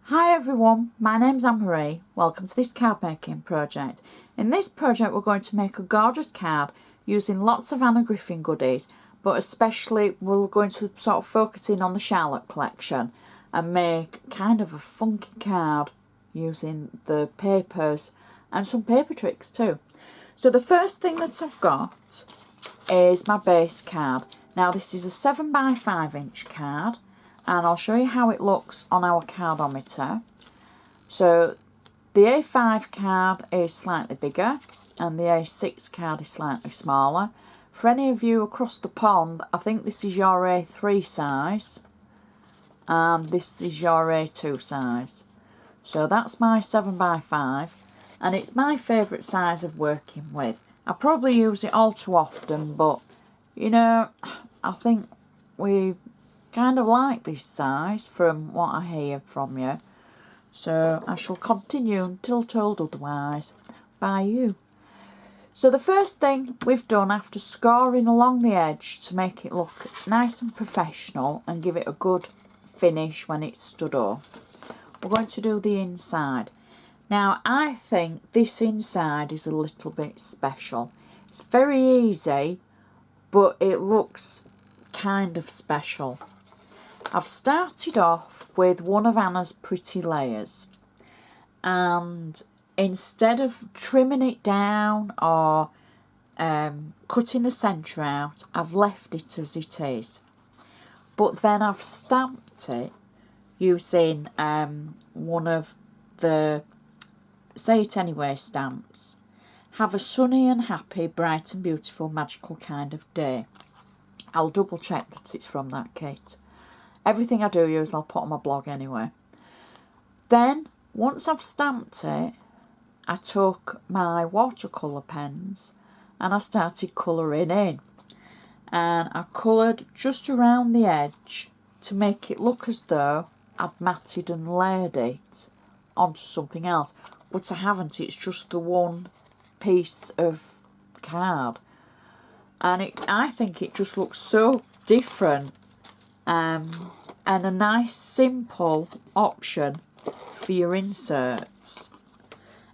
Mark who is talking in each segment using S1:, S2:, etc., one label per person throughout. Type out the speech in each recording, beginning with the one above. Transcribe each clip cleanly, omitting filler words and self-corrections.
S1: Hi everyone, my name's Anne-Marie. Welcome to this card making project. In this project we're going to make a gorgeous card using lots of Anna Griffin goodies, but especially we're going to sort of focus in on the Charlotte collection and make kind of a funky card using the papers and some paper tricks too. So the first thing that I've got is my base card. Now this is a 7x5" card, and I'll show you how it looks on our cardometer. So the A5 card is slightly bigger and the A6 card is slightly smaller. For any of you across the pond, I think this is your A3 size and this is your A2 size. So that's my 7x5 and it's my favourite size of working with. I probably use it all too often, but you know, I think we kind of like this size from what I hear from you, so I shall continue until told otherwise by you. So the first thing we've done, after scoring along the edge to make it look nice and professional and give it a good finish when it's stood up, we're going to do the inside. Now I think this inside is a little bit special. It's very easy, but it looks kind of special. I've started off with one of Anna's pretty layers, and instead of trimming it down or cutting the centre out, I've left it as it is. But then I've stamped it using one of the Say It Anyway stamps. Have a sunny and happy, bright and beautiful, magical kind of day. I'll double check that it's from that kit. Everything I do use I'll put on my blog anyway. Then, once I've stamped it, I took my watercolour pens and I started colouring in. And I coloured just around the edge to make it look as though I'd matted and layered it onto something else. But I haven't, it's just the one piece of card. And I think it just looks so different. And a nice simple option for your inserts,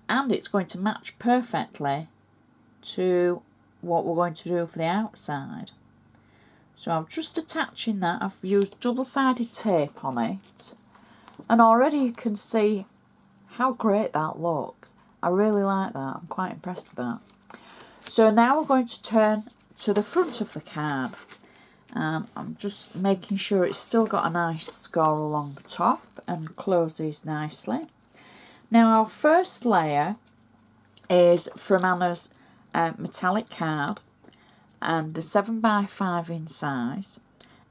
S1: and it's going to match perfectly to what we're going to do for the outside. So I'm just attaching that. I've used double-sided tape on it, and already you can see how great that looks. I really like that. I'm quite impressed with that. So now we're going to turn to the front of the card. And I'm just making sure it's still got a nice score along the top and closes nicely. Now our first layer is from Anna's metallic card and the 7x5 in size.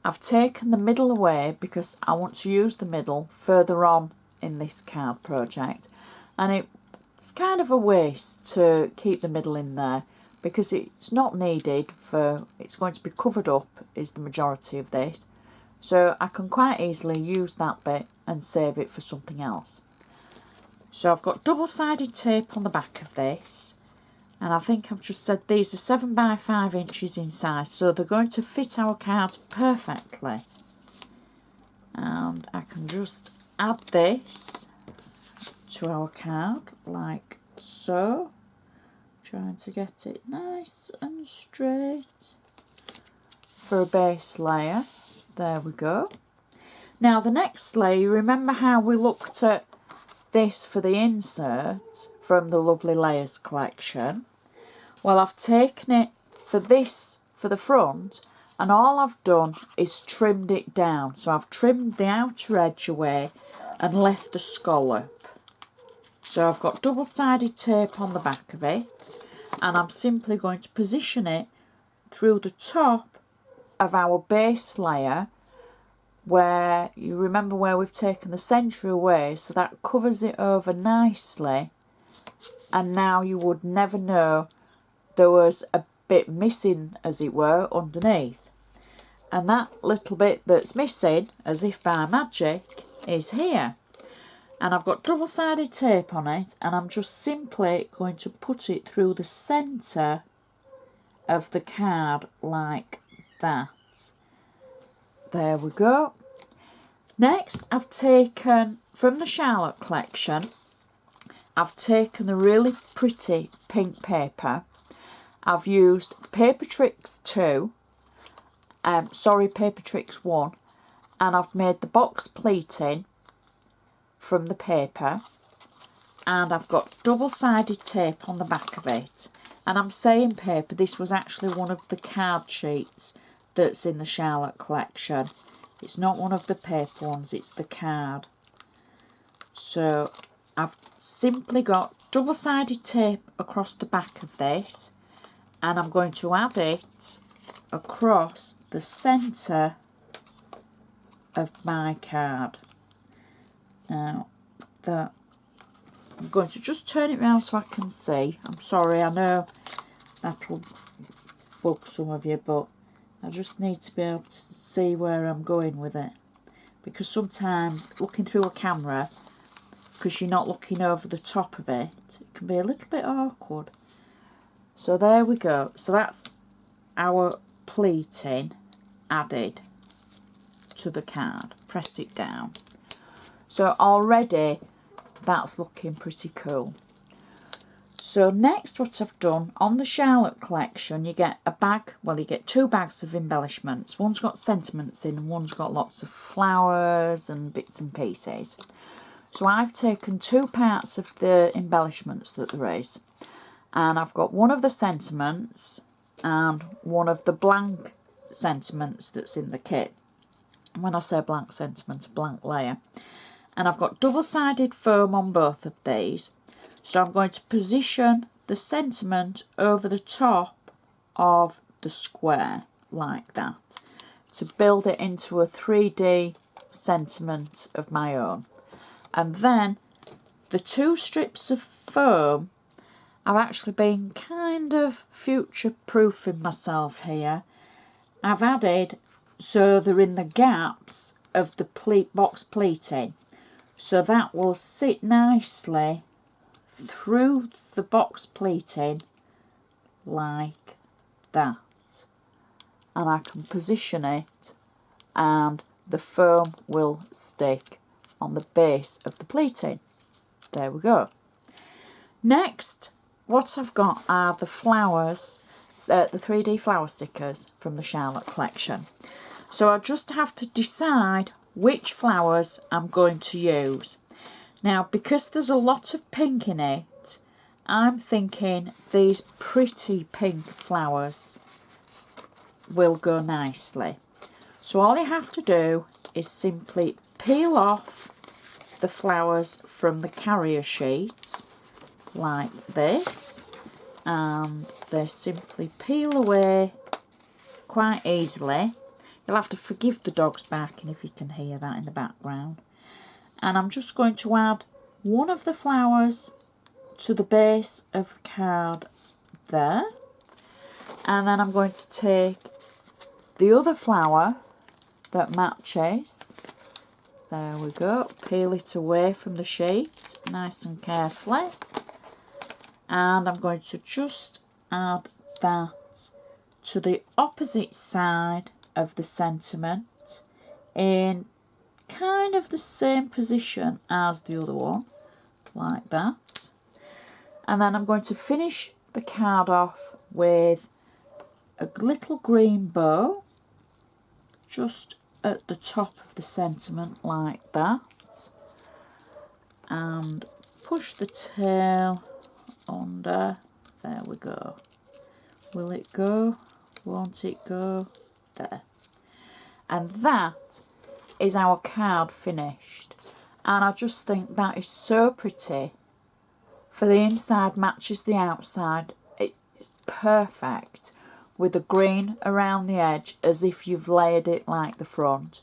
S1: I've taken the middle away because I want to use the middle further on in this card project, and it's kind of a waste to keep the middle in there, because it's not needed for, it's going to be covered up is the majority of this. So I can quite easily use that bit and save it for something else. So I've got double-sided tape on the back of this, and I think I've just said these are 7x5" in size, so they're going to fit our cards perfectly. And I can just add this to our card like so. Trying to get it nice and straight for a base layer. There we go. Now the next layer, you remember how we looked at this for the insert from the Lovely Layers collection? Well, I've taken it for this for the front, and all I've done is trimmed it down. So I've trimmed the outer edge away and left the scallop. So I've got double-sided tape on the back of it, and I'm simply going to position it through the top of our base layer, where you remember where we've taken the centre away, so that covers it over nicely, and now you would never know there was a bit missing, as it were, underneath. And that little bit that's missing, as if by magic, is here. And I've got double-sided tape on it, and I'm just simply going to put it through the centre of the card like that. There we go. Next, I've taken, from the Charlotte collection, I've taken the really pretty pink paper. I've used Paper Tricks 2, Paper Tricks 1, and I've made the box pleating from the paper, and I've got double-sided tape on the back of it. And I'm saying paper, this was actually one of the card sheets that's in the Charlotte collection. It's not one of the paper ones, it's the card. So I've simply got double-sided tape across the back of this, and I'm going to add it across the centre of my card. Now that I'm going to just turn it round so I can see. I'm sorry, I know that'll bug some of you, but I just need to be able to see where I'm going with it, because sometimes looking through a camera, because you're not looking over the top of it, it can be a little bit awkward. So there we go. So that's our pleating added to the card. Press it down. So already that's looking pretty cool. So next, what I've done on the Charlotte collection, you get a bag, well, you get 2 bags of embellishments. One's got sentiments in and one's got lots of flowers and bits and pieces. So I've taken 2 parts of the embellishments that there is, and I've got one of the sentiments and one of the blank sentiments that's in the kit. When I say blank sentiment, a blank layer. And I've got double-sided foam on both of these. So I'm going to position the sentiment over the top of the square like that to build it into a 3D sentiment of my own. And then the 2 strips of foam, I've actually been kind of future-proofing myself here. I've added, so they're in the gaps of the box pleating. So that will sit nicely through the box pleating like that. And I can position it and the foam will stick on the base of the pleating. There we go. Next, what I've got are the flowers, the 3D flower stickers from the Charlotte collection. So I just have to decide which flowers I'm going to use. Now, because there's a lot of pink in it, I'm thinking these pretty pink flowers will go nicely. So all you have to do is simply peel off the flowers from the carrier sheet like this, and they simply peel away quite easily. You'll have to forgive the dog's barking if you can hear that in the background. And I'm just going to add one of the flowers to the base of the card there. And then I'm going to take the other flower that matches. There we go. Peel it away from the sheet nice and carefully. And I'm going to just add that to the opposite side of the sentiment in kind of the same position as the other one, like that. And then I'm going to finish the card off with a little green bow just at the top of the sentiment like that, and push the tail under. There we go. Will it go? Won't it go? There. And that is our card finished, and I just think that is so pretty. For the inside matches the outside. It's perfect with the green around the edge as if you've layered it like the front,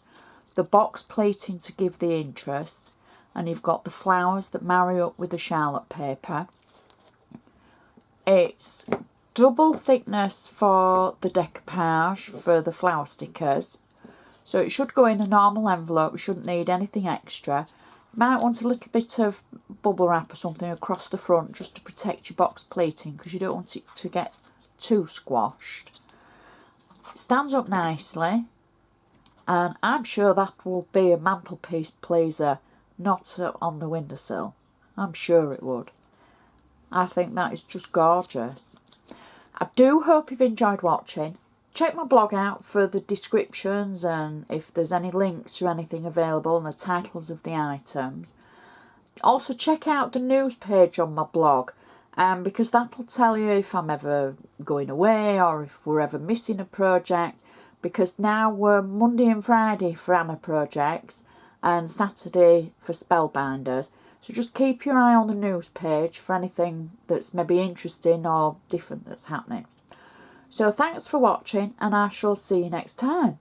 S1: the box pleating to give the interest, and you've got the flowers that marry up with the Charlotte paper. It's double thickness for the decoupage for the flower stickers, so it should go in a normal envelope. We shouldn't need anything extra. You might want a little bit of bubble wrap or something across the front just to protect your box pleating, because you don't want it to get too squashed. It stands up nicely, and I'm sure that will be a mantelpiece pleaser, not on the windowsill. I'm sure it would. I think that is just gorgeous. I do hope you've enjoyed watching. Check my blog out for the descriptions and if there's any links or anything available and the titles of the items. Also check out the news page on my blog, because that'll tell you if I'm ever going away or if we're ever missing a project, because now we're Monday and Friday for Anna projects and Saturday for Spellbinders. So just keep your eye on the news page for anything that's maybe interesting or different that's happening. So thanks for watching, and I shall see you next time.